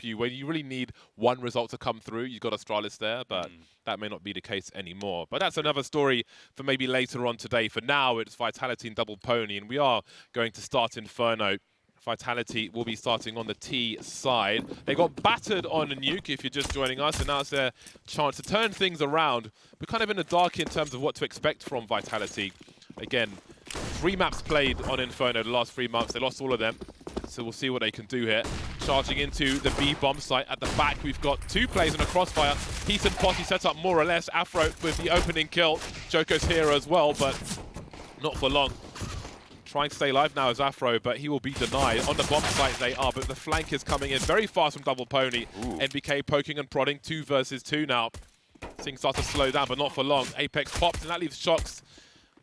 help you. When you really need one result to come through, you've got Astralis there, but that may not be the case anymore. But that's another story for maybe later on today. For now, it's Vitality and Dbl Poney, and we are going to start Inferno. Vitality will be starting on the T side. They got battered on a nuke if you're just joining us, and now it's their chance to turn things around. We're kind of in the dark in terms of what to expect from Vitality. Again, 3 maps played on Inferno the last 3 months. They lost all of them, so we'll see what they can do here. Charging into the B bomb site at the back, we've got 2 players in a crossfire. Heat and Posse set up more or less. Afro with the opening kill. Joko's here as well, but not for long. Trying to stay alive now as Afro, but he will be denied. On the bomb site they are, but the flank is coming in very fast from Dbl Poney. NBK poking and prodding, 2 versus 2 now. Things start to slow down, but not for long. Apex pops, and that leaves Shox.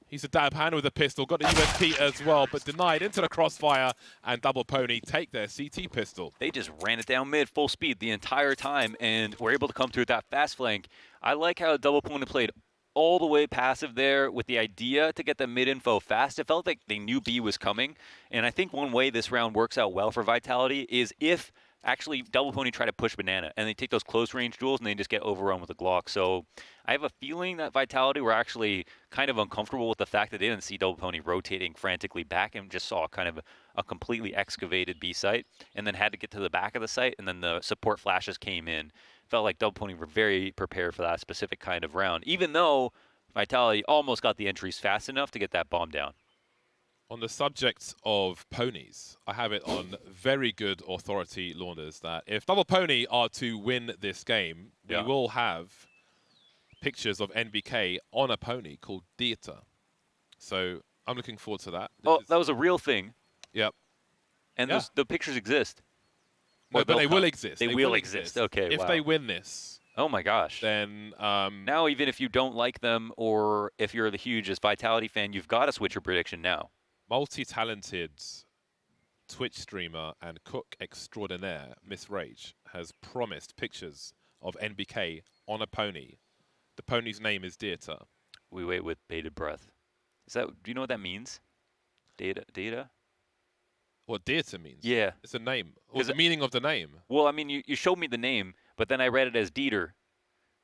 He's a dab hand with a pistol, got the USP as well, but denied into the crossfire, and Dbl Poney take their CT pistol. They just ran it down mid, full speed the entire time, and were able to come through that fast flank. I like how Dbl Poney played all the way passive there with the idea to get the mid-info fast. It felt like they knew B was coming, and I think one way this round works out well for Vitality is if actually Dbl Poney try to push Banana, and they take those close-range duels, and they just get overrun with a Glock. So I have a feeling that Vitality were actually kind of uncomfortable with the fact that they didn't see Dbl Poney rotating frantically back and just saw kind of a completely excavated B site, and then had to get to the back of the site, and then the support flashes came in. Felt like Dbl Poney were very prepared for that specific kind of round, even though Vitality almost got the entries fast enough to get that bomb down. On the subject of ponies, I have it on very good authority, Launders, that if Dbl Poney are to win this game, we will have pictures of NBK on a pony called Dieter. So I'm looking forward to that. Oh, that was a real thing. Yep. And the pictures exist. No, but they will exist. They will exist. Okay, if they win this. Oh my gosh. Then now even if you don't like them, or if you're the hugest Vitality fan, you've got to switch your prediction now. Multi-talented Twitch streamer and cook extraordinaire, Miss Rage, has promised pictures of NBK on a pony. The pony's name is Dieter. We wait with bated breath. Is that? Do you know what that means? Data? What Dieter means? Yeah. It's a name. What's the meaning of the name? Well, I mean, you showed me the name, but then I read it as Dieter.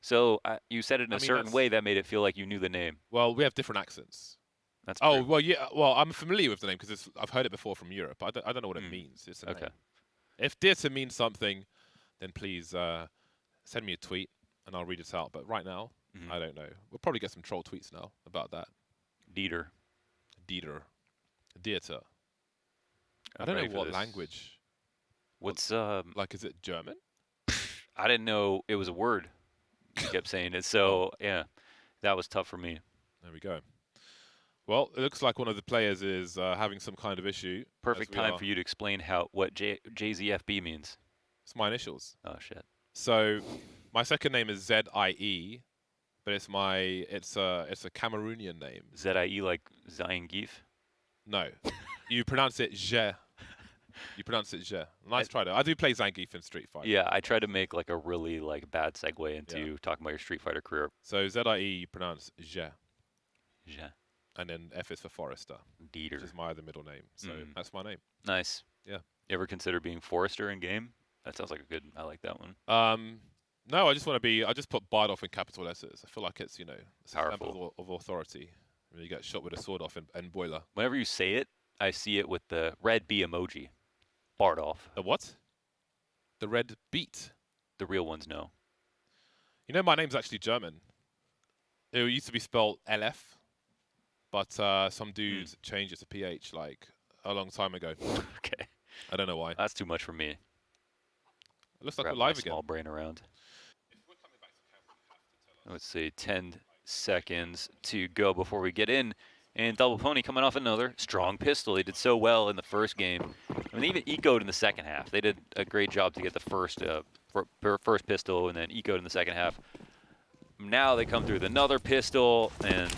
So you said it in a certain way that made it feel like you knew the name. Well, we have different accents. That's true. Oh, well, yeah. Well, I'm familiar with the name because I've heard it before from Europe. I don't know what it means. It's a name. If Dieter means something, then please send me a tweet and I'll read it out. But right now, I don't know. We'll probably get some troll tweets now about that. Dieter. I don't know what language. What's like? Is it German? I didn't know it was a word. You kept saying it, so yeah, that was tough for me. There we go. Well, it looks like one of the players is having some kind of issue. Perfect time for you to explain what JZFB means. It's my initials. Oh shit. So my second name is ZIE, but it's a Cameroonian name. ZIE like Zangief? No. You pronounce it Je. You pronounce it Je. Nice try though. I do play Zangief in Street Fighter. Yeah, I try to make like a really bad segue into talking about your Street Fighter career. So ZIE you pronounce Je. Je. And then F is for Forrester. Dieter. Which is my other middle name. So that's my name. Nice. Yeah. You ever consider being Forrester in game? That sounds like a good. I like that one. No, I just put Bardolph in capital letters. I feel like it's, it's powerful of authority. When you get shot with a sword off in Boiler. Whenever you say it, I see it with the red B emoji. Bardolph. The what? The red beat. The real ones know. My name's actually German. It used to be spelled LF, but some dudes changed it to PH like a long time ago. Okay. I don't know why. That's too much for me. It looks like we're live again. Small brain around. Let's see, 10 seconds to go before we get in. And Dbl Poney coming off another strong pistol. They did so well in the first game. I mean, they even ecoed in the second half. They did a great job to get the first pistol and then ecoed in the second half. Now they come through with another pistol, and,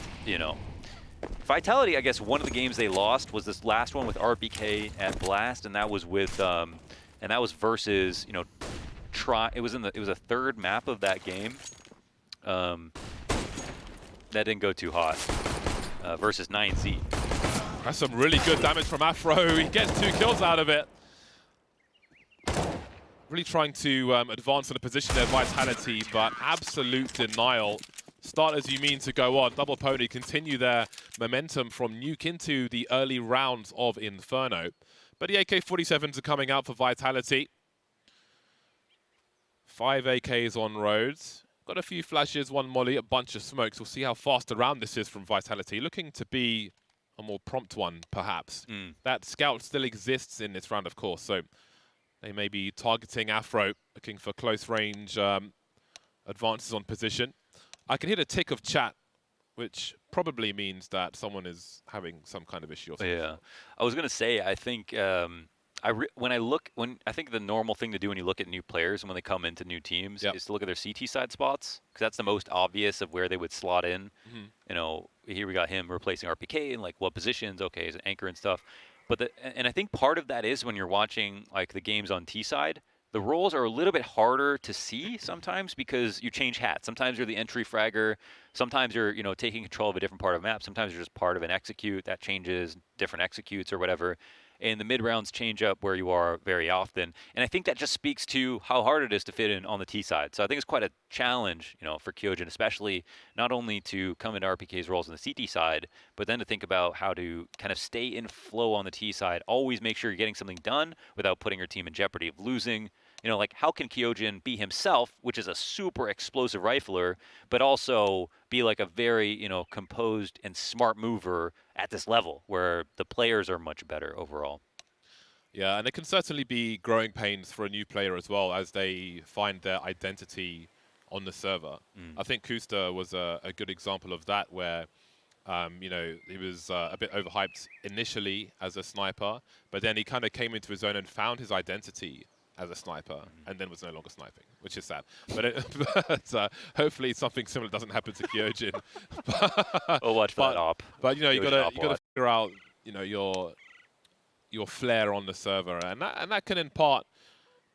Vitality, I guess one of the games they lost was this last one with RBK at Blast, and that was with, versus, it was a third map of that game. That didn't go too hot. Versus 9Z. That's some really good damage from Afro. He gets 2 kills out of it. Really trying to advance on a position there, Vitality, but absolute denial. Start as you mean to go on. Double Pony continue their momentum from Nuke into the early rounds of Inferno. But the AK-47s are coming out for Vitality. 5 AKs on roads. Got a few flashes, one molly, a bunch of smokes. We'll see how fast around this is from Vitality. Looking to be a more prompt one, perhaps. That scout still exists in this round, of course, so they may be targeting Afro, looking for close range advances on position. I can hear a tick of chat, which probably means that someone is having some kind of issue or something. Yeah, I was gonna say, I think when I think the normal thing to do when you look at new players and when they come into new teams is to look at their CT side spots, because that's the most obvious of where they would slot in. You know, here we got him replacing RPK in like what positions, okay, as an anchor and stuff. But and I think part of that is when you're watching like the games on T side, the roles are a little bit harder to see sometimes because you change hats. Sometimes you're the entry fragger. Sometimes you're, you know, taking control of a different part of a map. Sometimes you're just part of an execute that changes different executes or whatever. And the mid rounds change up where you are very often. And I think that just speaks to how hard it is to fit in on the T side. So I think it's quite a challenge, you know, for Kyojin, especially not only to come into RPK's roles on the CT side, but then to think about how to kind of stay in flow on the T side. Always make sure you're getting something done without putting your team in jeopardy of losing. You know, like how can Kyojin be himself, which is a super explosive rifler, but also be like a very, you know, composed and smart mover at this level where the players are much better overall. Yeah, and it can certainly be growing pains for a new player as well as they find their identity on the server. I think Kusta was a good example of that where, you know, he was a bit overhyped initially as a sniper, but then he kind of came into his own and found his identity as a sniper, and then was no longer sniping, which is sad. But, hopefully something similar doesn't happen to Kyojin. We'll watch that op. But you know, you gotta figure out, you know, your flair on the server, and that can in part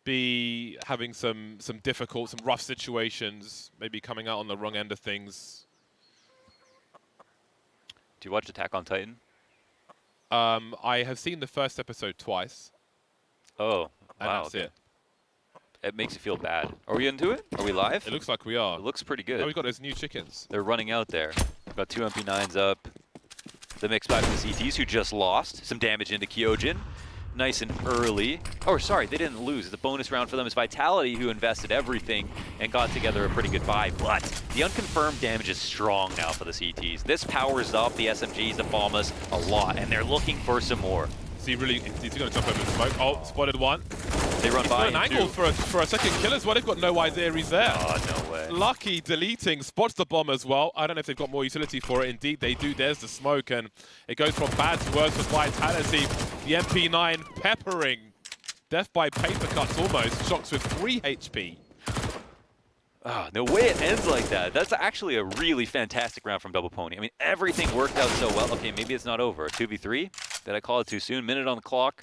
be having some difficult, some rough situations, maybe coming out on the wrong end of things. Do you watch Attack on Titan? I have seen the first episode twice. Oh, and wow. That's it. It makes you feel bad. Are we into it? Are we live? It looks like we are. It looks pretty good. Oh, we've got those new chickens. They're running out there. We've got 2 MP9s up. The mix back to the CTs, who just lost some damage into Kyojin. Nice and early. Oh, sorry, they didn't lose. The bonus round for them is Vitality, who invested everything and got together a pretty good buy. But the unconfirmed damage is strong now for the CTs. This powers up the SMGs, the Bombas, a lot, and they're looking for some more. Is he going to jump over the smoke? Oh, spotted one. They run by an angle for a second kill as well. They've got no idea he's there. Oh, no way. Lucky deleting, spots the bomb as well. I don't know if they've got more utility for it. Indeed, they do. There's the smoke, and it goes from bad to worse with Vitality. The MP9 peppering. Death by paper cuts almost. Shocks with 3 HP. No way it ends like that. That's actually a really fantastic round from Double Pony. I mean, everything worked out so well. Okay, maybe it's not over. 2v3? Did I call it too soon? Minute on the clock.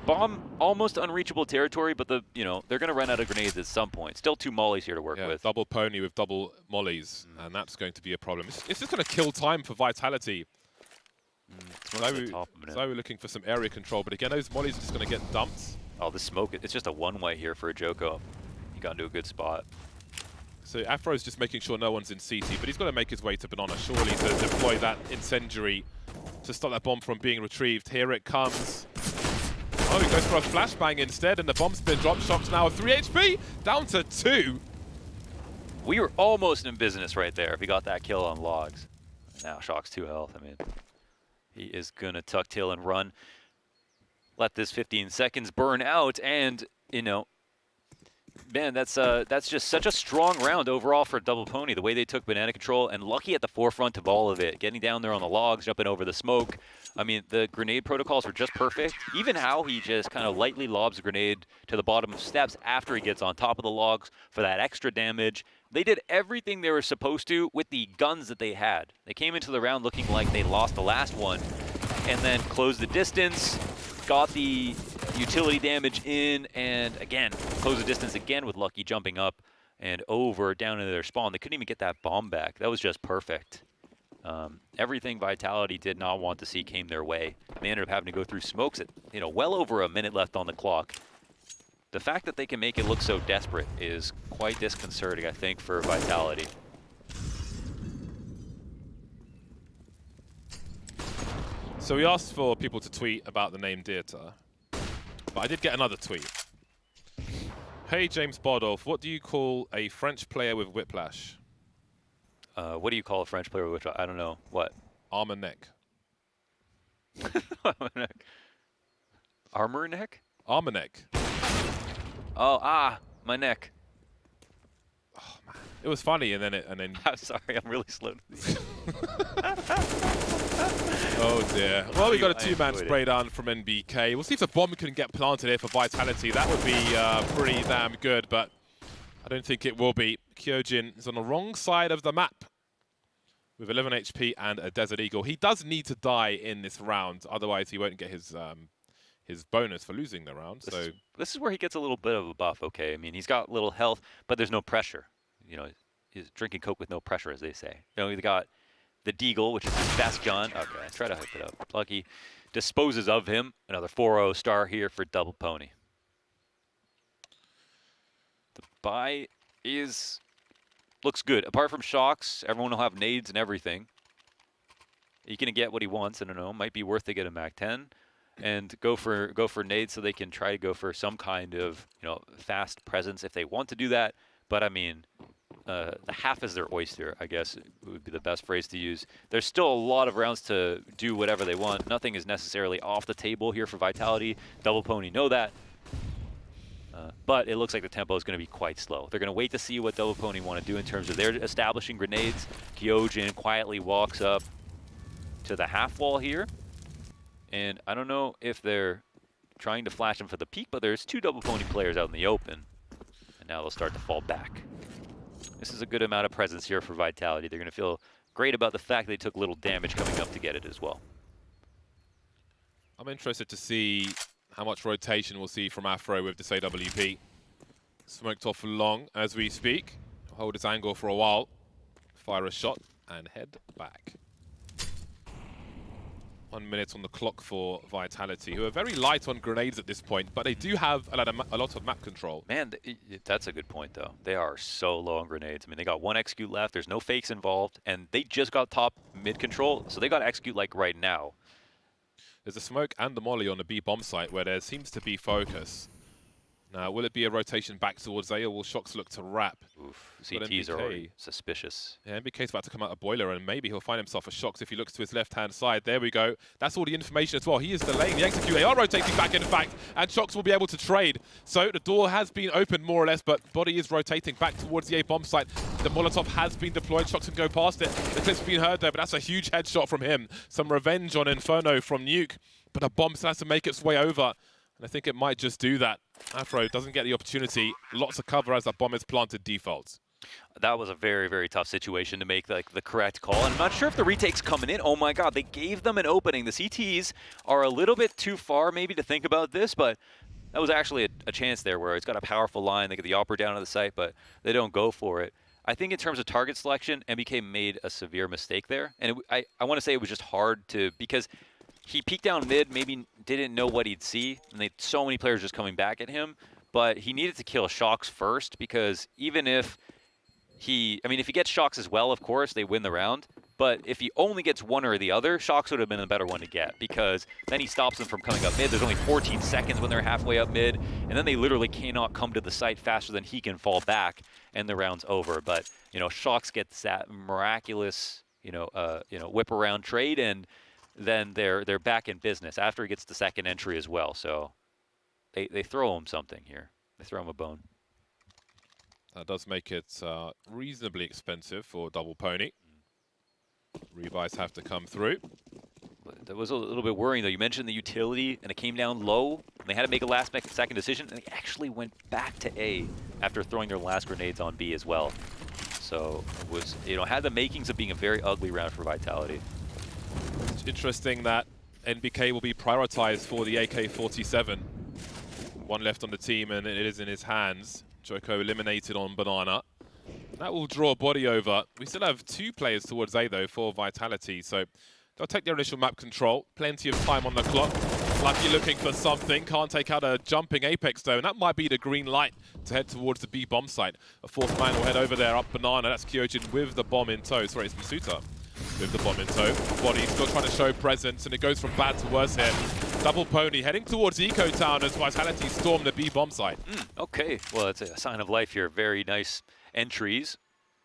Bomb, almost unreachable territory, but they're going to run out of grenades at some point. Still 2 mollies here to work with. Double Pony with double mollies, and that's going to be a problem. It's just going to kill time for Vitality. So we're looking for some area control, but again, those mollies are just going to get dumped. Oh, the smoke, it's just a one-way here for a Joko. He got into a good spot. So Afro's just making sure no one's in CT, but he's got to make his way to Banana, surely, to deploy that incendiary to stop that bomb from being retrieved. Here it comes. Oh, he goes for a flashbang instead, and the bomb's been dropped. Shock's now 3 HP, down to 2. We were almost in business right there if he got that kill on logs. Now Shock's 2 health. I mean, he is going to tuck tail and run. Let this 15 seconds burn out, and, you know, man, that's just such a strong round overall for Double Pony, the way they took banana control, and Lucky at the forefront of all of it, getting down there on the logs, jumping over the smoke. I mean, the grenade protocols were just perfect. Even how he just kind of lightly lobs a grenade to the bottom of steps after he gets on top of the logs for that extra damage. They did everything they were supposed to with the guns that they had. They came into the round looking like they lost the last one, and then closed the distance, got the utility damage in, and again, close the distance again with Lucky jumping up and over down into their spawn. They couldn't even get that bomb back. That was just perfect. Everything Vitality did not want to see came their way. They ended up having to go through smokes at, well over a minute left on the clock. the fact that they can make it look so desperate is quite disconcerting, I think, for Vitality. So we asked for people to tweet about the name Dieter, but I did get another tweet. Hey James Bardolph, what do you call a French player with whiplash? What do you call a French player with whiplash? I don't know. What? Armor neck. Armor neck? Armor neck. Oh, my neck. Oh man, it was funny, and then I'm sorry, I'm really slow. Oh dear. Well, we got a two-man spray down from NBK. We'll see if the bomb can get planted here for Vitality. That would be pretty damn good, but I don't think it will be. Kyojin is on the wrong side of the map with 11 HP and a Desert Eagle. He does need to die in this round, otherwise he won't get his bonus for losing the round. This is where he gets a little bit of a buff, okay? I mean, he's got little health, but there's no pressure. You know, he's drinking Coke with no pressure, as they say. You know, he's got the Deagle, which is his best gun. Okay, try to hype it up. Lucky disposes of him. Another 4-0 star here for Dbl Poney. The buy looks good. Apart from shocks, everyone will have nades and everything. He can get what he wants. I don't know. Might be worth to get a Mac 10 and go for nades so they can try to go for some kind of, you know, fast presence if they want to do that. But I mean, the half is their oyster, I guess would be the best phrase to use. There's still a lot of rounds to do whatever they want. Nothing is necessarily off the table here for Vitality. Dbl Poney know that. But it looks like the tempo is going to be quite slow. They're going to wait to see what Dbl Poney want to do in terms of their establishing grenades. Kyojin quietly walks up to the half wall here. And I don't know if they're trying to flash him for the peak, but there's two Dbl Poney players out in the open. And now they'll start to fall back. This is a good amount of presence here for Vitality. They're going to feel great about the fact they took little damage coming up to get it as well. I'm interested to see how much rotation we'll see from Afro with this AWP. Smoked off long as we speak. Hold his angle for a while. Fire a shot and head back. 1 minute on the clock for Vitality, who are very light on grenades at this point, but they do have a lot of map control. Man, that's a good point, though. They are so low on grenades. I mean, they got one execute left. There's no fakes involved, and they just got top mid control, so they got execute like right now. There's a smoke and the molly on the B bomb site where there seems to be focus. Now, will it be a rotation back towards A, or will Shox look to wrap? Oof, CTs are already suspicious. Yeah, MBK's about to come out a boiler, and maybe he'll find himself a Shox if he looks to his left-hand side. There we go. That's all the information as well. He is delaying the execute. They are rotating back, in fact, and Shox will be able to trade. So the door has been opened more or less, but Body is rotating back towards the A bomb site. The Molotov has been deployed. Shox can go past it. The clip's been heard there, but that's a huge headshot from him. Some revenge on Inferno from Nuke, but a bomb still has to make its way over. And I think it might just do that. Afro doesn't get the opportunity. Lots of cover as that bomb is planted defaults. That was a very, very tough situation to make the correct call. And I'm not sure if the retake's coming in. Oh my god, they gave them an opening. The CTs are a little bit too far maybe to think about this, but that was actually a chance there where it's got a powerful line. They get the opera down to the site, but they don't go for it. I think in terms of target selection, MBK made a severe mistake there. And I want to say it was just hard to, because he peeked down mid, maybe didn't know what he'd see, and so many players just coming back at him. But he needed to kill Shox first, because even if if he gets Shox as well, of course, they win the round. But if he only gets one or the other, Shox would have been a better one to get, because then he stops them from coming up mid. There's only 14 seconds when they're halfway up mid, and then they literally cannot come to the site faster than he can fall back, and the round's over. But Shox gets that miraculous, whip around trade, and then they're back in business after he gets the second entry as well. So they throw him something here. They throw him a bone. That does make it reasonably expensive for Dbl Poney. Rebuys have to come through. That was a little bit worrying, though. You mentioned the utility, and it came down low. And they had to make a last-second decision, and they actually went back to A after throwing their last grenades on B as well. So it was, had the makings of being a very ugly round for Vitality. It's interesting that NBK will be prioritized for the AK-47. One left on the team, and it is in his hands. Joko eliminated on Banana. That will draw Body over. We still have two players towards A, though, for Vitality. So they'll take their initial map control. Plenty of time on the clock. Lucky looking for something, can't take out a jumping Apex though, and that might be the green light to head towards the B bomb site. A fourth man will head over there, up Banana, that's Kyojin with the bomb in tow. Sorry, it's Masuta with the bomb in tow. Body still trying to show presence, and it goes from bad to worse here. Double Pony heading towards Eco Town as Vitality storm the B bomb site. Okay, well, it's a sign of life here. Very nice entries.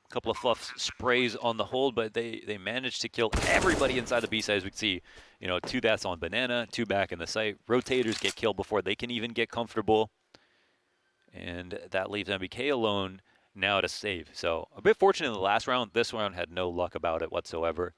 A couple of fluff sprays on the hold, but they managed to kill everybody inside the B site. As we can see, you know, 2 deaths on Banana, 2 back in the site. Rotators get killed before they can even get comfortable. And that leaves MBK alone now to save. So a bit fortunate in the last round. This round had no luck about it whatsoever.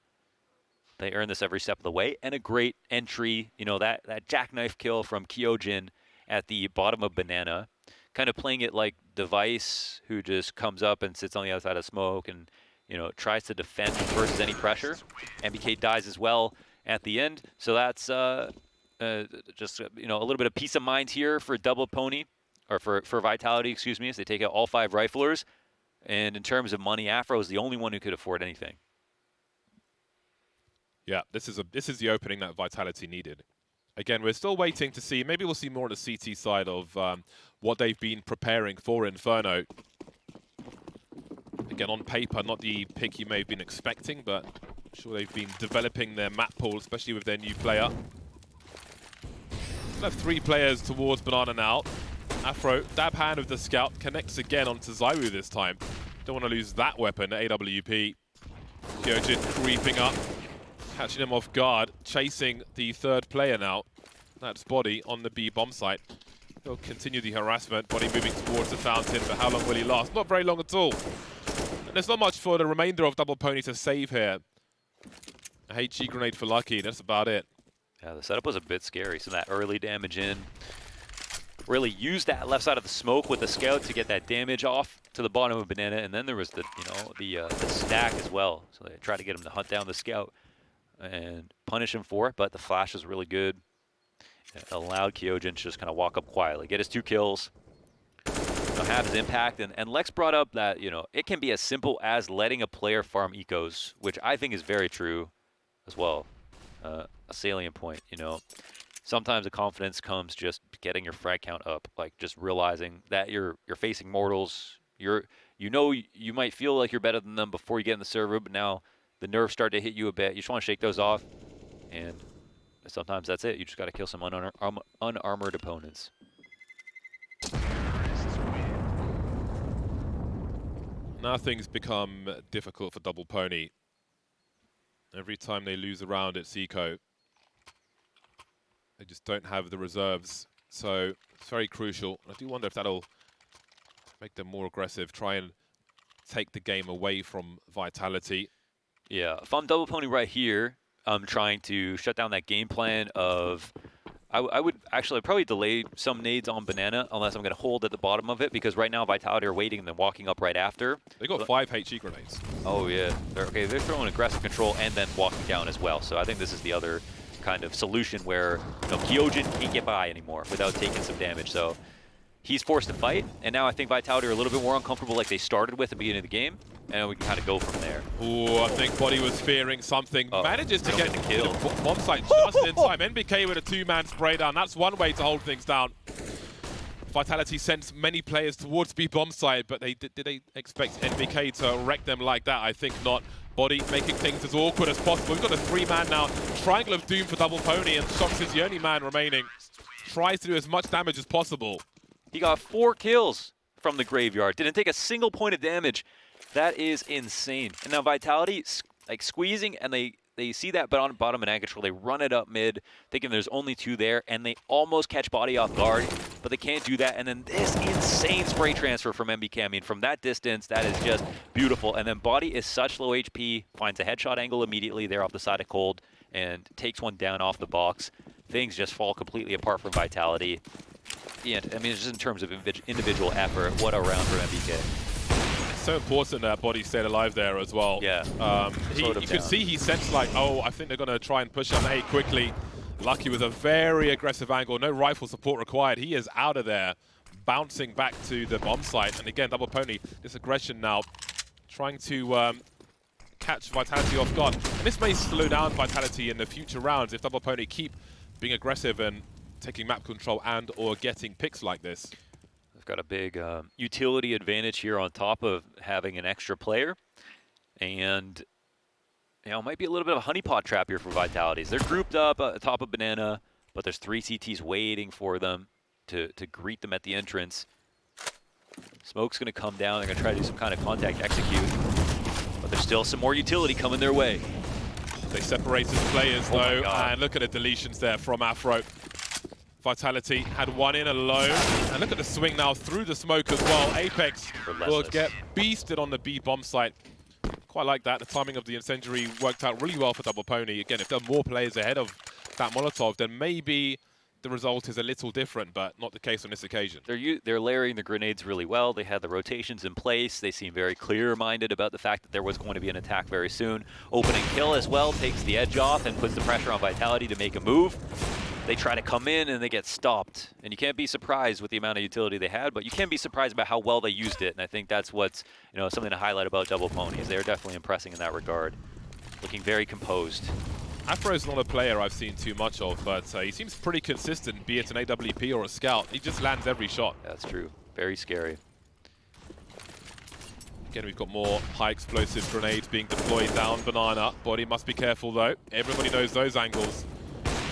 They earn this every step of the way, and a great entry. You know, that jackknife kill from Kyojin at the bottom of Banana, kind of playing it like Device, who just comes up and sits on the outside of smoke and, you know, tries to defend versus any pressure. MBK dies as well at the end, so that's just you know, a little bit of peace of mind here for Double Pony, or for Vitality, excuse me, as they take out all 5 riflers. And in terms of money, Afro is the only one who could afford anything. Yeah, this is the opening that Vitality needed. Again, we're still waiting to see. Maybe we'll see more on the CT side of what they've been preparing for Inferno. Again, on paper, not the pick you may have been expecting, but I'm sure they've been developing their map pool, especially with their new player. We'll have 3 players towards Banana now. Afro, dab hand of the scout, connects again onto Zaiwu this time. Don't want to lose that weapon, AWP. Kyojin creeping up, catching him off guard, chasing the 3rd player now. That's Body on the B bomb site. He'll continue the harassment. Body moving towards the fountain, but how long will he last? Not very long at all. And there's not much for the remainder of Double Pony to save here. A HE grenade for Lucky, that's about it. Yeah, the setup was a bit scary, so that early damage in. Really used that left side of the smoke with the scout to get that damage off to the bottom of Banana, and then there was the, you know, the stack as well. So they tried to get him to hunt down the scout and punish him for it, but the flash was really good. It allowed Kyojin to just kind of walk up quietly, get his 2 kills, you know, have his impact. And Lex brought up that, you know, it can be as simple as letting a player farm ecos, which I think is very true as well. A salient point, you know. Sometimes the confidence comes just getting your frag count up, like just realizing that you're facing mortals. You know, you might feel like you're better than them before you get in the server, but now the nerves start to hit you a bit. You just want to shake those off, and sometimes that's it. You just got to kill some unarmored opponents. Now things become difficult for Double Pony. Every time they lose a round, it's Eco. They just don't have the reserves, so it's very crucial. I do wonder if that'll make them more aggressive, try and take the game away from Vitality. Yeah, if I'm Double Pony right here, I'm trying to shut down that game plan of... I would actually probably delay some nades on Banana unless I'm going to hold at the bottom of it, because right now Vitality are waiting and then walking up right after. They got 5 HE grenades. Oh yeah, they're throwing aggressive control and then walking down as well. So I think this is the other kind of solution where, you know, Kyojin can't get by anymore without taking some damage. So he's forced to fight, and now I think Vitality are a little bit more uncomfortable like they started with at the beginning of the game, and we can kind of go from there. Ooh, I think Body was fearing something. Manages to get the kill. The bomb site just in time. NBK with a 2-man spray down. That's one way to hold things down. Vitality sends many players towards B bomb site, but did they expect NBK to wreck them like that? I think not. Body making things as awkward as possible. We've got a 3-man now. Triangle of Doom for Double Pony, and Shox is the only man remaining. Tries to do as much damage as possible. He got 4 kills from the graveyard. Didn't take a single point of damage. That is insane. And now Vitality, like, squeezing, and they see that bottom and control. They run it up mid, thinking there's only 2 there, and they almost catch Body off guard, but they can't do that. And then this insane spray transfer from MBK. I mean, from that distance, that is just beautiful. And then Body is such low HP, finds a headshot angle immediately there off the side of Cold, and takes one down off the box. Things just fall completely apart from Vitality. Yeah, I mean, just in terms of individual effort, what a round for MBK. So important that Body stayed alive there as well. Yeah. You could see he sensed like, oh, I think they're going to try and push on A quickly. Lucky with a very aggressive angle. No rifle support required. He is out of there, bouncing back to the bomb site. And again, Double Pony, this aggression now, trying to catch Vitality off guard. And this may slow down Vitality in the future rounds if Double Pony keep being aggressive and taking map control and or getting picks like this. They've got a big utility advantage here on top of having an extra player. And, you know, it might be a little bit of a honeypot trap here for Vitalities. They're grouped up at the top of Banana, but there's 3 CTs waiting for them to greet them at the entrance. Smoke's going to come down. They're going to try to do some kind of contact execute. But there's still some more utility coming their way. They separated the players, though, and look at the deletions there from Afro. Vitality had one in alone, and look at the swing now through the smoke as well. Apex will get beasted on the B bomb site. Quite like that. The timing of the incendiary worked out really well for Dbl Poney. Again, if there are more players ahead of that Molotov, then maybe the result is a little different, but not the case on this occasion. They're layering the grenades really well. They had the rotations in place. They seem very clear-minded about the fact that there was going to be an attack very soon. Opening kill as well takes the edge off and puts the pressure on Vitality to make a move. They try to come in and they get stopped. And you can't be surprised with the amount of utility they had, but you can be surprised about how well they used it. And I think that's what's, you know, something to highlight about Dbl Poney, is they're definitely impressing in that regard. Looking very composed. Afro's not a player I've seen too much of, but he seems pretty consistent, be it an AWP or a scout. He just lands every shot. That's true. Very scary. Again, we've got more high explosive grenades being deployed down Banana. Body must be careful though. Everybody knows those angles,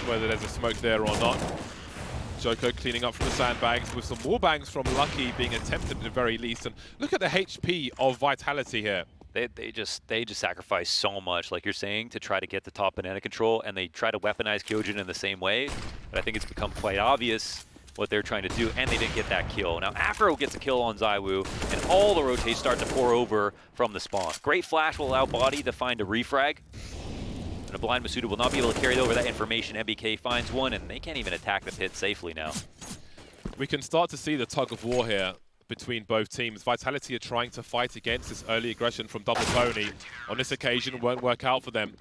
whether there's a smoke there or not. Joko cleaning up from the sandbags with some more bangs from Lucky being attempted at the very least. And look at the HP of Vitality here. They just sacrifice so much, like you're saying, to try to get the top Banana control, and they try to weaponize Kyojin in the same way. But I think it's become quite obvious what they're trying to do, and they didn't get that kill. Now Afro gets a kill on ZywOo, and all the rotates start to pour over from the spawn. Great flash will allow Body to find a refrag. And a blind Masuda will not be able to carry over that information. MBK finds one, and they can't even attack the pit safely now. We can start to see the tug of war here between both teams. Vitality are trying to fight against this early aggression from Dbl Poney. On this occasion, won't work out for them.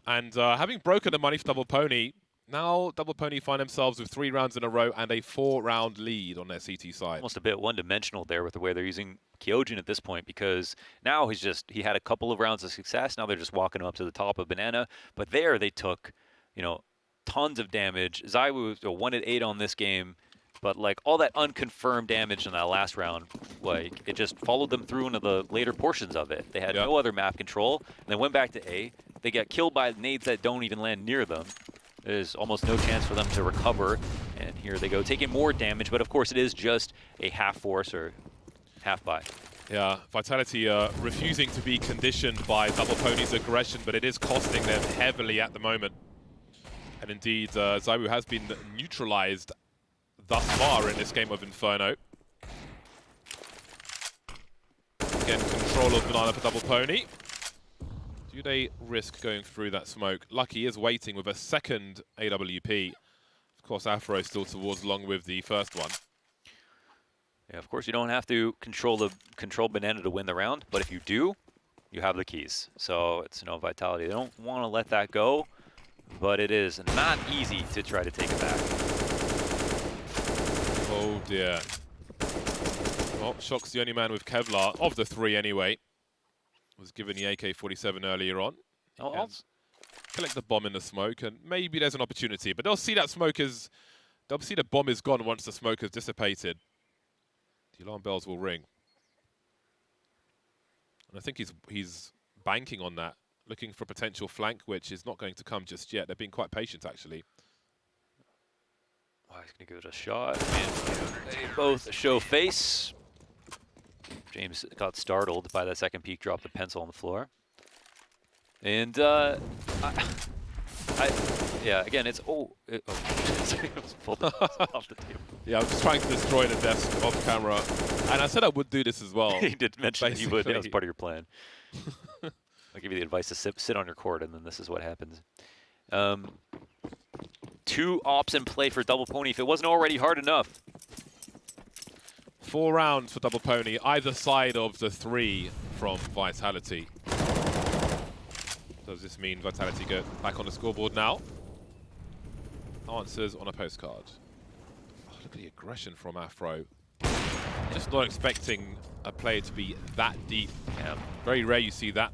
And having broken the money for Dbl Poney, now Dbl Poney find themselves with 3 rounds in a row and a 4-round lead on their CT side. Almost a bit one-dimensional there with the way they're using Kyojin at this point, because now he had a couple of rounds of success. Now they're just walking him up to the top of Banana. But there they took, you know, tons of damage. ZywOo 1-8 on this game. But like all that unconfirmed damage in that last round, like it just followed them through into the later portions of it. They had no other map control, and they went back to A. They get killed by nades that don't even land near them. There's almost no chance for them to recover, and here they go, taking more damage. But of course, it is just a half force or half buy. Yeah, Vitality refusing to be conditioned by Dbl Poney's aggression, but it is costing them heavily at the moment. And indeed, ZywOo has been neutralized thus far in this game of Inferno. Again, control of Banana for Dbl Poney. Do they risk going through that smoke? Lucky is waiting with a second AWP. Of course, Afro still towards along with the first one. Yeah, of course, you don't have to control Banana to win the round, but if you do, you have the keys. So it's no Vitality. They don't want to let that go, but it is not easy to try to take it back. Oh dear. Well, Shock's the only man with Kevlar, of the 3 anyway. Was given the AK-47 earlier on. I'll collect the bomb in the smoke, and maybe there's an opportunity, but they'll see that smoke is... They'll see the bomb is gone once the smoke has dissipated. The alarm bells will ring. And I think he's banking on that, looking for potential flank, which is not going to come just yet. They're being quite patient, actually. Oh, he's going to give it a shot. And they both show face. James got startled by that second peek, dropped the pencil on the floor. And, yeah, again, it's... it was pulled off the table. Yeah, I was just trying to destroy the desk off camera. And I said I would do this as well. He did mention that you would. That was part of your plan. I'll give you the advice to sit on your court, and then this is what happens. 2 ops in play for Dbl Poney if it wasn't already hard enough. 4 rounds for Dbl Poney, either side of the 3 from Vitality. Does this mean Vitality go back on the scoreboard now? Answers on a postcard. Oh, look at the aggression from Afro. Just not expecting a player to be that deep. Yeah. Very rare you see that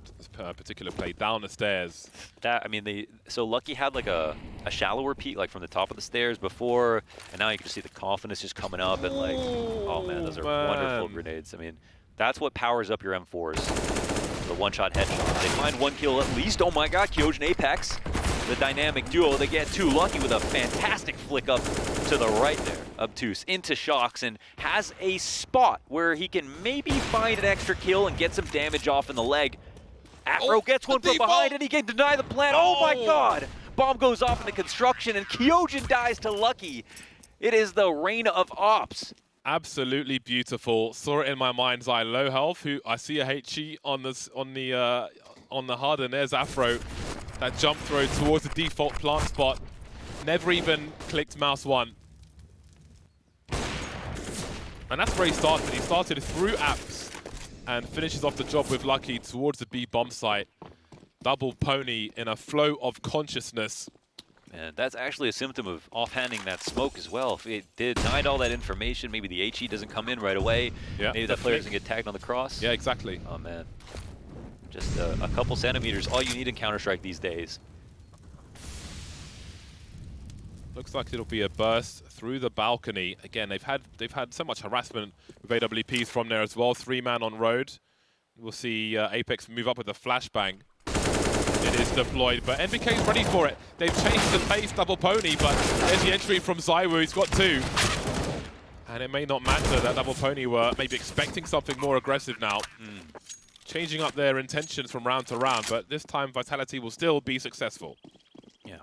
particular play down the stairs. That, I mean, so Lucky had like a shallower peek, like from the top of the stairs before, and now you can just see the confidence just coming up, and like, oh man, those are wonderful grenades. I mean, that's what powers up your M4s. The one-shot headshot. They find 1 kill at least. Oh my god, Kyojin Apex. The dynamic duo, they get 2. Lucky with a fantastic flick up to the right there. Obtuse into Shocks and has a spot where he can maybe find an extra kill and get some damage off in the leg. Afro gets one from behind and he can deny the plant. Oh my god! Bomb goes off into construction and Kyojin dies to Lucky. It is the reign of ops. Absolutely beautiful. Saw it in my mind's eye. Low health. Who I see a HE on the HUD, and there's Afro. That jump throw towards the default plant spot. Never even clicked mouse 1. And that's where he started. He started through apps and finishes off the job with Lucky towards the B bomb site. Double Pony in a flow of consciousness. And that's actually a symptom of offhanding that smoke as well. If it denied all that information, maybe the HE doesn't come in right away. Yeah, maybe that player doesn't get tagged on the cross. Yeah, exactly. Oh man. Just a couple centimeters, all you need in Counter-Strike these days. Looks like it'll be a burst through the balcony. Again, they've had so much harassment with AWPs from there as well. 3-man on road. We'll see Apex move up with a flashbang. It is deployed, but NBK's ready for it. They've changed the pace, Double Pony, but there's the entry from ZywOo. He's got 2. And it may not matter that Double Pony were maybe expecting something more aggressive now. Changing up their intentions from round to round, but this time Vitality will still be successful. Yeah,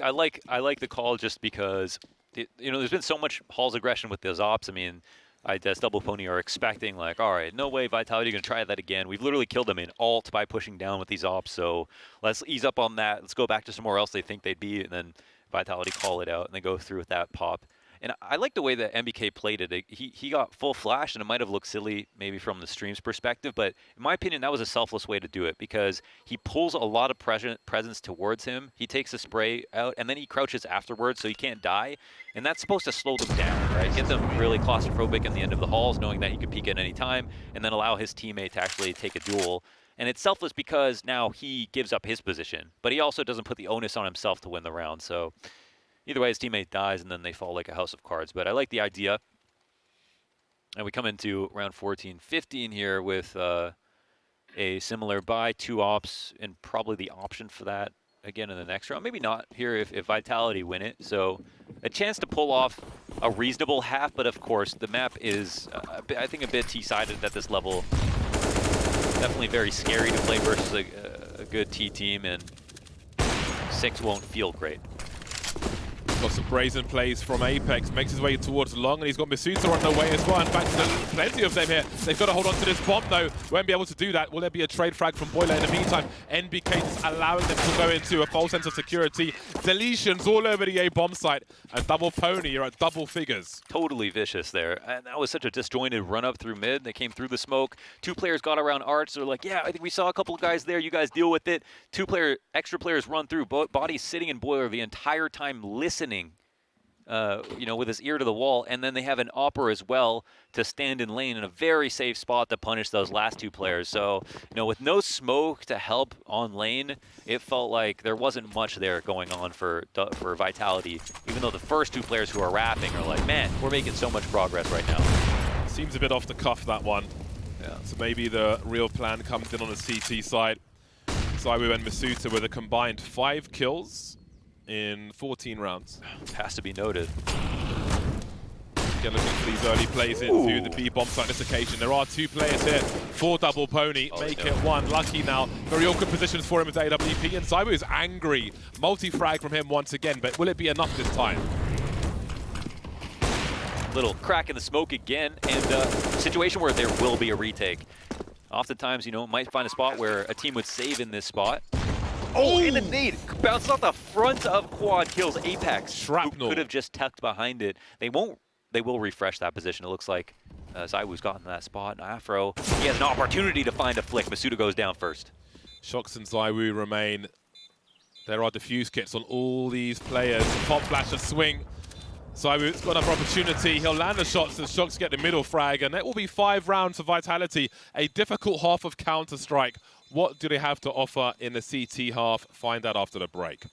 I like the call just because, there's been so much Hall's aggression with those ops. I mean, I guess Double Pony are expecting like, all right, no way Vitality going to try that again. We've literally killed them in alt by pushing down with these ops, so let's ease up on that. Let's go back to somewhere else they think they'd be, and then Vitality call it out, and they go through with that pop. And I like the way that MBK played it. He got full flash, and it might have looked silly maybe from the stream's perspective, but in my opinion, that was a selfless way to do it because he pulls a lot of presence towards him. He takes the spray out, and then he crouches afterwards so he can't die, and that's supposed to slow them down, right? Get them really claustrophobic in the end of the halls, knowing that he could peek at any time, and then allow his teammate to actually take a duel. And it's selfless because now he gives up his position, but he also doesn't put the onus on himself to win the round, so either way, his teammate dies, and then they fall like a house of cards. But I like the idea. And we come into round 14-15 here with a similar buy, 2 ops, and probably the option for that again in the next round. Maybe not here if Vitality win it. So a chance to pull off a reasonable half, but of course the map is, I think, a bit T-sided at this level. Definitely very scary to play versus a good T team, and 6 won't feel great. Got some brazen plays from Apex, makes his way towards long, and he's got Masuta on the way as well. In fact, there's plenty of them here. They've got to hold on to this bomb, though. Won't be able to do that. Will there be a trade frag from Boiler? In the meantime, NBK just allowing them to go into a false sense of security. Deletions all over the A bomb site, and Double Pony are at double figures. Totally vicious there. And that was such a disjointed run-up through mid. They came through the smoke. 2 players got around Arch. They're like, yeah, I think we saw a couple of guys there. You guys deal with it. 2 extra players run through. Body's sitting in Boiler the entire time listening, with his ear to the wall, and then they have an Opera as well to stand in lane in a very safe spot to punish those last 2 players. So, with no smoke to help on lane, it felt like there wasn't much there going on for Vitality, even though the first 2 players who are rapping are like, man, we're making so much progress right now. Seems a bit off the cuff, that one. Yeah. So maybe the real plan comes in on the CT side. ZywOo and Masuta with a combined 5 kills in 14 rounds. Has to be noted. Again, looking for these early plays into the B bomb site this occasion. There are 2 players here for Double Pony. Make it 1. Lucky now. Very awkward positions for him as AWP, and ZywOo is angry. Multi-frag from him once again, but will it be enough this time? Little crack in the smoke again, and a situation where there will be a retake. Oftentimes, might find a spot where a team would save in this spot. Oh, and a nade bounced off the front of quad kills Apex. Shrapnel. Could have just tucked behind it. They will refresh that position. It looks like ZywOo's gotten that spot. Afro, he has an opportunity to find a flick. Masuta goes down first. Shocks and ZywOo remain. There are defuse kits on all these players. Pop flash, a swing. Zywu's got another opportunity. He'll land the shots as Shox get the middle frag, and it will be 5 rounds for Vitality. A difficult half of Counter-Strike. What do they have to offer in the CT half? Find out after the break.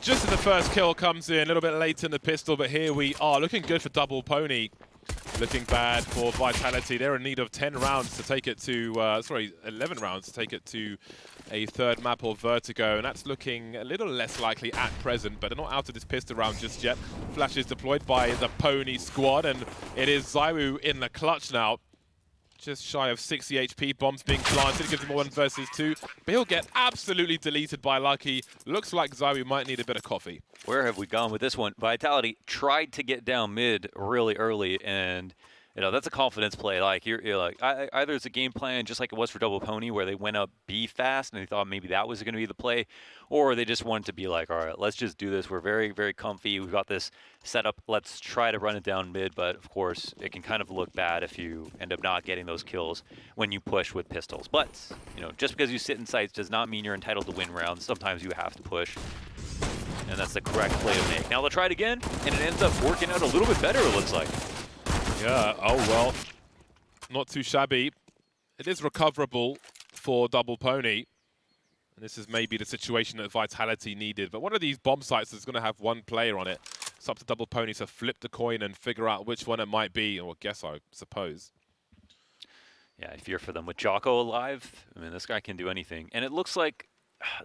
Just as the first kill comes in, a little bit late in the pistol, but here we are. Looking good for Dbl Poney. Looking bad for Vitality. They're in need of 10 rounds to take it to, 11 rounds to take it to a third map or Vertigo, and that's looking a little less likely at present, but they're not out of this pistol round just yet. Flash is deployed by the Pony squad, and it is Zywoo in the clutch now. Just shy of 60 HP, bombs being planted, it gives him 1 versus 2, but he'll get absolutely deleted by Lucky. Looks like Zywoo might need a bit of coffee. Where have we gone with this one? Vitality tried to get down mid really early, and you know that's a confidence play. Like you're like either it's a game plan just like it was for Dbl Poney, where they went up B fast and they thought maybe that was going to be the play, or they just wanted to be like, all right, let's just do this. We're very, very comfy. We've got this setup. Let's try to run it down mid. But of course, it can kind of look bad if you end up not getting those kills when you push with pistols. But you know, just because you sit in sights does not mean you're entitled to win rounds. Sometimes you have to push. And that's the correct play to make. Now they'll try it again, and it ends up working out a little bit better, it looks like. Yeah, oh well. Not too shabby. It is recoverable for Dbl Poney. And this is maybe the situation that Vitality needed. But one of these bomb sites is going to have 1 player on it. It's up to Dbl Poney to flip the coin and figure out which one it might be, or guess, I suppose. Yeah, I fear for them. With Jocko alive, I mean, this guy can do anything. And it looks like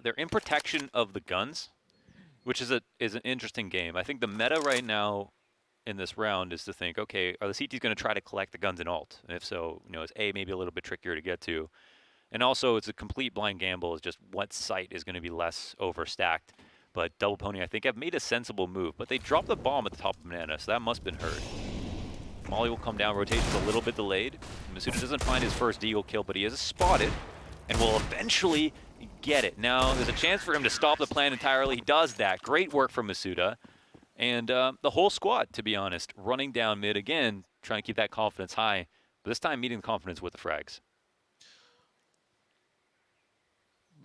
they're in protection of the guns, which is an interesting game. I think the meta right now in this round is to think, okay, are the CTs going to try to collect the guns in ult? And if so, you know, is A maybe a little bit trickier to get to? And also, it's a complete blind gamble. It's just what site is going to be less overstacked. But Dbl Poney, I think, have made a sensible move. But they dropped the bomb at the top of Banana, so that must have been heard. Molly will come down. Rotation's a little bit delayed. Masuda doesn't find his first Deagle kill, but he is spotted and will eventually get it. Now, there's a chance for him to stop the plan entirely. He does that. Great work from Masuda. And the whole squad, to be honest, running down mid again, trying to keep that confidence high. But this time, meeting the confidence with the frags.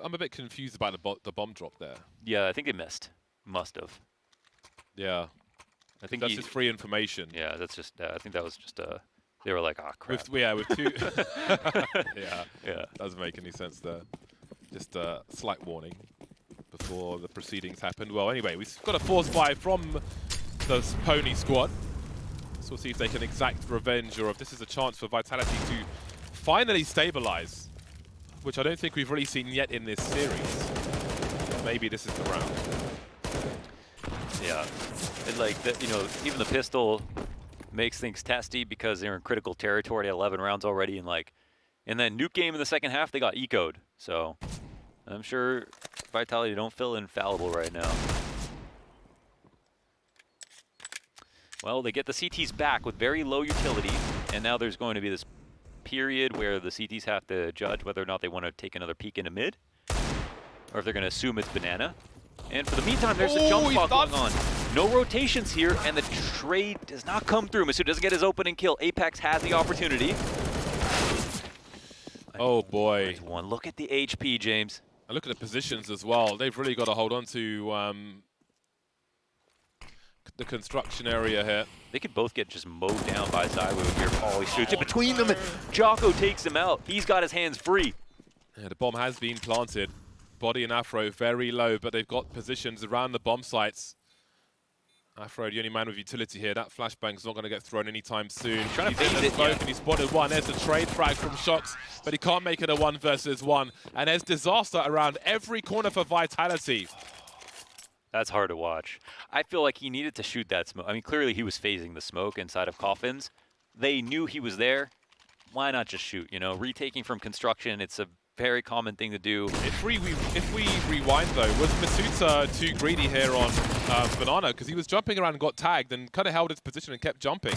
I'm a bit confused about the bomb drop there. Yeah, I think they missed. Must have. Yeah. I think that's just free information. Yeah, that's just. I think that was just a They were like, oh, crap. With two. Yeah. Doesn't make any sense there. Just a slight warning before the proceedings happened. Well, anyway, we've got a force buy from the Pony squad. So we'll see if they can exact revenge or if this is a chance for Vitality to finally stabilize, which I don't think we've really seen yet in this series. Maybe this is the round. Yeah. And like, even the pistol makes things testy because they're in critical territory at 11 rounds already. And like, in that nuke game in the second half, they got ecoed. So I'm sure Vitality don't feel infallible right now. Well, they get the CTs back with very low utility, and now there's going to be this period where the CTs have to judge whether or not they want to take another peek into mid, or if they're going to assume it's banana. And for the meantime, there's a jump spot going on. No rotations here, and the trade does not come through. Masood doesn't get his opening kill. Apex has the opportunity. Oh boy. One look at the HP, James. And look at the positions as well. They've really got to hold on to the construction area here. They could both get just mowed down by Zywoo here. Oh, he shoots it between them, and Jocko takes him out. He's got his hands free. Yeah, the bomb has been planted. Body and Afro very low, but they've got positions around the bomb sites. Afro, the only man with utility here. That flashbang's not going to get thrown anytime soon. He's trying to bait it, and he spotted one. There's the trade frag from Shox, but he can't make it a 1 versus 1. And there's disaster around every corner for Vitality. That's hard to watch. I feel like he needed to shoot that smoke. I mean, clearly he was phasing the smoke inside of coffins. They knew he was there. Why not just shoot? You know, retaking from construction, it's a very common thing to do. If we rewind though, was Masuta too greedy here on Banana? Because he was jumping around and got tagged and kind of held his position and kept jumping.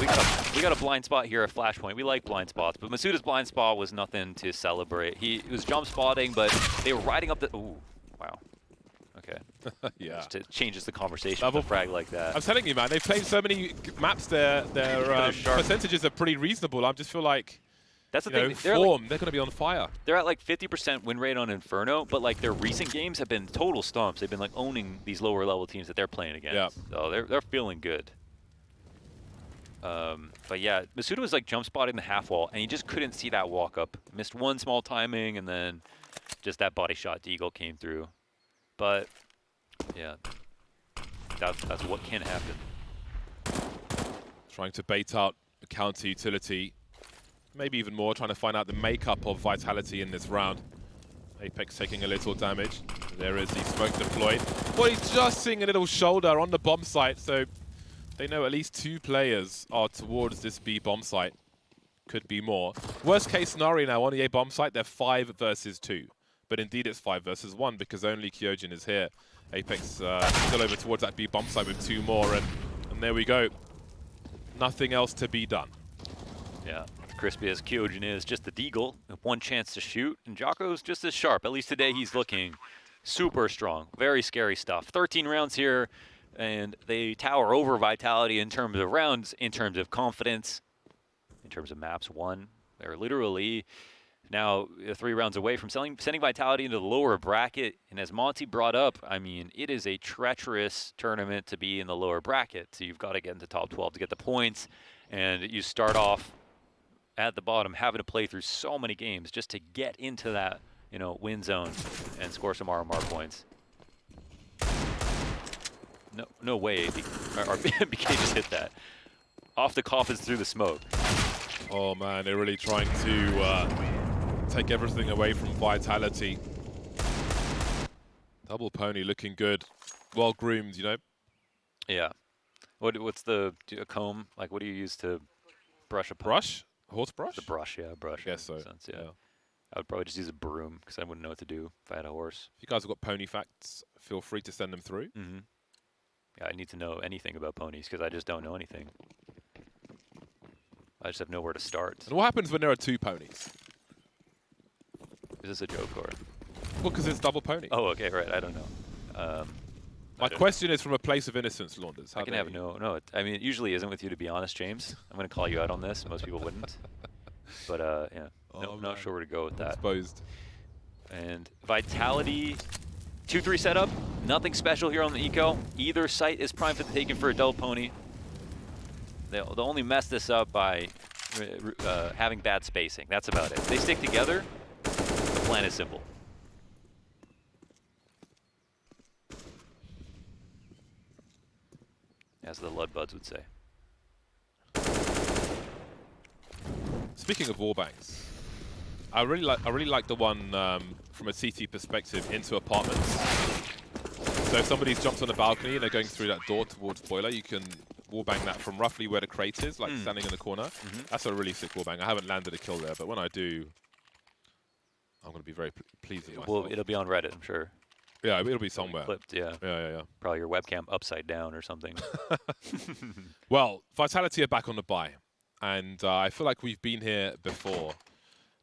We got a blind spot here at Flashpoint. We like blind spots, but Masuta's blind spot was nothing to celebrate. He was jump spotting, but they were riding up the... Ooh, wow. Okay. Yeah. Just it changes the conversation with a frag like that. I'm telling you, man, they've played so many maps, their percentages are pretty reasonable. I just feel like, that's the thing. they're going to be on fire. They're at like 50% win rate on Inferno, but like their recent games have been total stomps. They've been like owning these lower level teams that they're playing against. Yeah. So they're feeling good. But yeah, Masuda was like jump spotting the half wall, and he just couldn't see that walk up. Missed one small timing, and then just that body shot Deagle came through. But yeah, that's what can happen. Trying to bait out the counter utility. Maybe even more, trying to find out the makeup of Vitality in this round. Apex taking a little damage. There is the smoke deployed. Well, he's just seeing a little shoulder on the bomb site, so they know at least 2 players are towards this B bomb site. Could be more. Worst case scenario now on the A bomb site, they're 5 versus 2. But indeed it's 5 versus 1 because only Kyojin is here. Apex still over towards that B bomb site with 2 more, and there we go. Nothing else to be done. Yeah, crispy as Kyojin is, just the Deagle, 1 chance to shoot, and Jocko's just as sharp. At least today he's looking super strong. Very scary stuff. 13 rounds here, and they tower over Vitality in terms of rounds, in terms of confidence, in terms of maps won. They're literally now 3 rounds away from sending Vitality into the lower bracket. And as Monty brought up, I mean, it is a treacherous tournament to be in the lower bracket. So you've got to get into top 12 to get the points. And you start off at the bottom, having to play through so many games just to get into that, win zone and score some RMR points. No way, BK just hit that. Off the coffins through the smoke. Oh man, they're really trying to take everything away from Vitality. Double Pony looking good. Well groomed, Yeah. What's the comb? Like, what do you use to brush a brush? A horse brush? The brush, yeah, brush. I guess so. Sense, yeah. I would probably just use a broom because I wouldn't know what to do if I had a horse. If you guys have got pony facts, feel free to send them through. Mm-hmm. Yeah, I need to know anything about ponies because I just don't know anything. I just have nowhere to start. And what happens when there are 2 ponies? Is this a joke or? Well, because it's double pony. Oh, okay, right. I don't know. My question is from a place of innocence, Launders. I can have no. I mean, it usually isn't with you, to be honest, James. I'm going to call you out on this. Most people wouldn't. But yeah, not sure where to go with that. Exposed. And Vitality, 2-3 setup. Nothing special here on the eco. Either site is primed for the taking for a double pony. They'll only mess this up by having bad spacing. That's about it. If they stick together, the plan is simple. As the Ludbuds would say. Speaking of wallbangs, I really like the one from a CT perspective into apartments. So if somebody's jumped on a balcony and they're going through that door towards boiler, you can wallbang that from roughly where the crate is, like standing in the corner. That's a really sick wallbang. I haven't landed a kill there, but when I do, I'm going to be very pleased with myself. Well, it'll be on Reddit, I'm sure. Yeah, it'll be somewhere. Clipped, yeah. Yeah. Probably your webcam upside down or something. Well, Vitality are back on the bye, and I feel like we've been here before.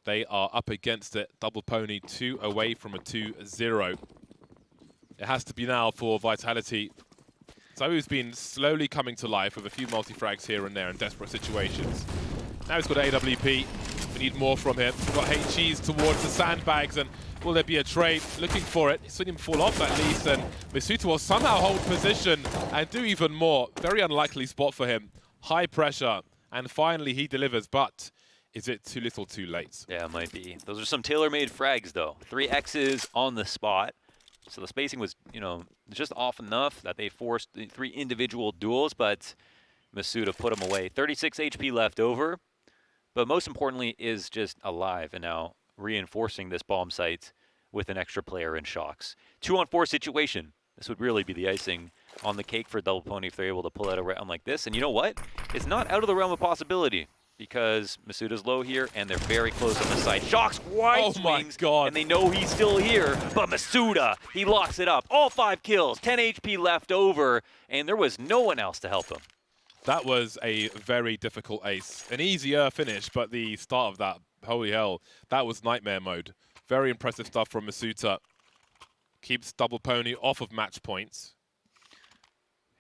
They are up against it. Double Pony 2 away from a 2-0. It has to be now for Vitality. Zaiwu's been slowly coming to life with a few multi-frags here and there in desperate situations. Now he's got AWP. We need more from him. We've got HGs towards the sandbags, and will there be a trade? Looking for it. He's seen him fall off at least, and Masuta will somehow hold position and do even more. Very unlikely spot for him. High pressure, and finally he delivers, but is it too little too late? Yeah, it might be. Those are some tailor-made frags, though. 3 X's on the spot. So the spacing was, just off enough that they forced the 3 individual duels, but Masuta put them away. 36 HP left over, but most importantly is just alive and now reinforcing this bomb site with an extra player in Shocks. 2-on-4 situation. This would really be the icing on the cake for Double Pony if they're able to pull out a round like this. And you know what? It's not out of the realm of possibility, because Masuta's low here, and they're very close on the side. Shocks wide swings, and they know he's still here, but Masuta, he locks it up. All 5 kills, 10 HP left over, and there was no one else to help him. That was a very difficult ace. An easier finish, but the start of that, holy hell, that was nightmare mode. Very impressive stuff from Masuta. Keeps Double Pony off of match points.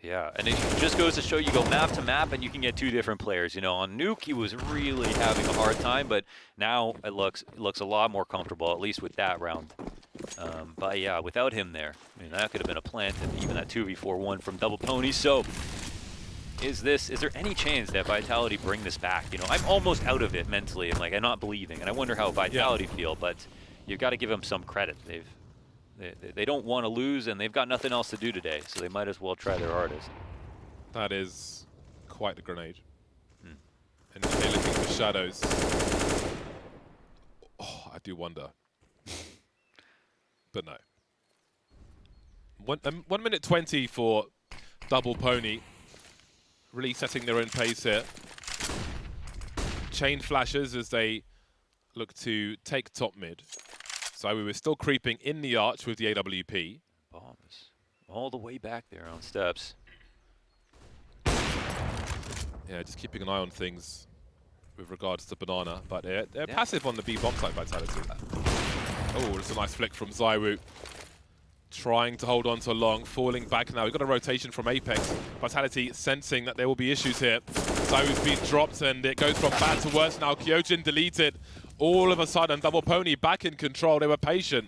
Yeah, and it just goes to show you go map to map and you can get 2 different players. On Nuke, he was really having a hard time, but now it looks a lot more comfortable, at least with that round. But yeah, without him there, that could have been a plant, and even that 2v4-1 from Double Pony. So is there any chance that Vitality bring this back? I'm almost out of it mentally. I'm not believing, and I wonder how Vitality feel, but you've got to give them some credit. They don't want to lose, and they've got nothing else to do today, so they might as well try their hardest. That is quite the grenade. And they're looking for shadows. Oh, I do wonder. But no. 1 minute 20 for Double Pony. Really setting their own pace here. Chain flashes as they look to take top mid. So we were still creeping in the arch with the AWP. Bombs all the way back there on steps. Yeah, just keeping an eye on things with regards to Banana. But they're passive on the B bomb site Vitality. Oh, that's a nice flick from Zaiwu. Trying to hold on to long, falling back now. We've got a rotation from Apex. Vitality sensing that there will be issues here. Zaiwu's been dropped, and it goes from bad to worse now. Kyojin deleted. All of a sudden, Double Pony back in control. They were patient.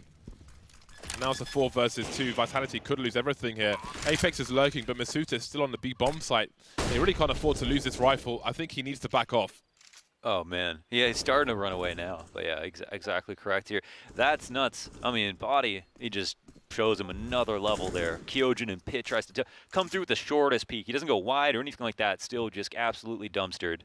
Now it's a 4 versus 2. Vitality could lose everything here. Apex is lurking, but Masuta is still on the B bomb site. They really can't afford to lose this rifle. I think he needs to back off. Oh, man. Yeah, he's starting to run away now. But yeah, exactly correct here. That's nuts. Body, he just shows him another level there. Kyojin and Pit tries to come through with the shortest peak. He doesn't go wide or anything like that. Still just absolutely dumpstered.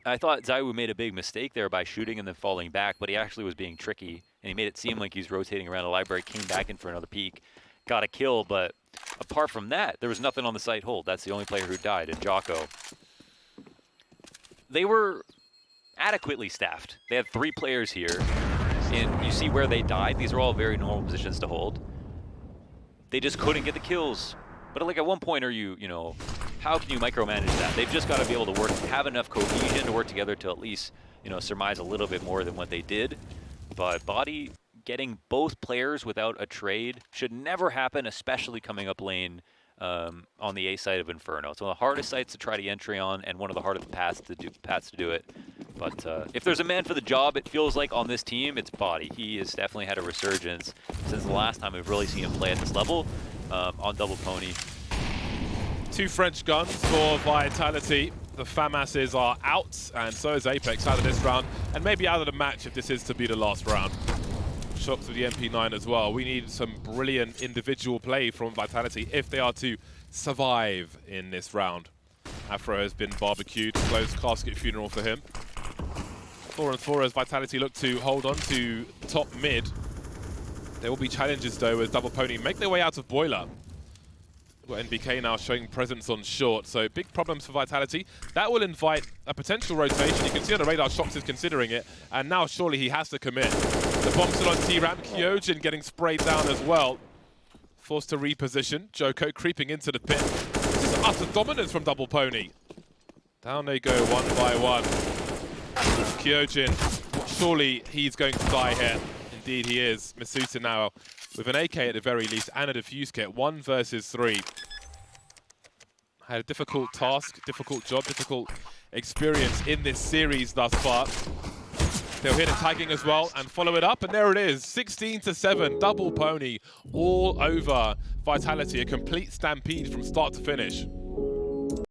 I thought Zaiwu made a big mistake there by shooting and then falling back, but he actually was being tricky, and he made it seem like he was rotating around a library, came back in for another peek, got a kill, but apart from that, there was nothing on the site hold. That's the only player who died, and Jocko. They were adequately staffed. They had 3 players here, and you see where they died. These are all very normal positions to hold. They just couldn't get the kills. But at one point how can you micromanage that? They've just got to be able to have enough cohesion to work together to at least, surmise a little bit more than what they did. But Body getting both players without a trade should never happen, especially coming up lane on the A side of Inferno. It's one of the hardest sites to try the entry on, and one of the hardest paths to do it. But if there's a man for the job, it feels like on this team, it's Body. He has definitely had a resurgence since the last time we've really seen him play at this level on Double Pony. 2 French guns for Vitality. the FAMASs are out, and so is Apex out of this round, and maybe out of the match if this is to be the last round. Shots with the MP9 as well. We need some brilliant individual play from Vitality if they are to survive in this round. Afro has been barbecued, close casket funeral for him. 4-4 as Vitality look to hold on to top mid. There will be challenges though as Dbl Poney make their way out of Boiler. We've got NBK now showing presence on short, so big problems for Vitality. That will invite a potential rotation. You can see on the radar Shox is considering it, and now surely he has to commit. The bomb still on T-Ram, Kyojin getting sprayed down as well. Forced to reposition, Joko creeping into the pit. This is utter dominance from Dbl Poney. Down they go one by one. Kyojin, surely he's going to die here. Indeed he is. Masuta now with an AK at the very least and a defuse kit. 1 versus 3. Had a difficult task, difficult job, difficult experience in this series thus far. They'll hit a tagging as well and follow it up, and there it is. 16-7, Dbl Poney all over Vitality. A complete stampede from start to finish.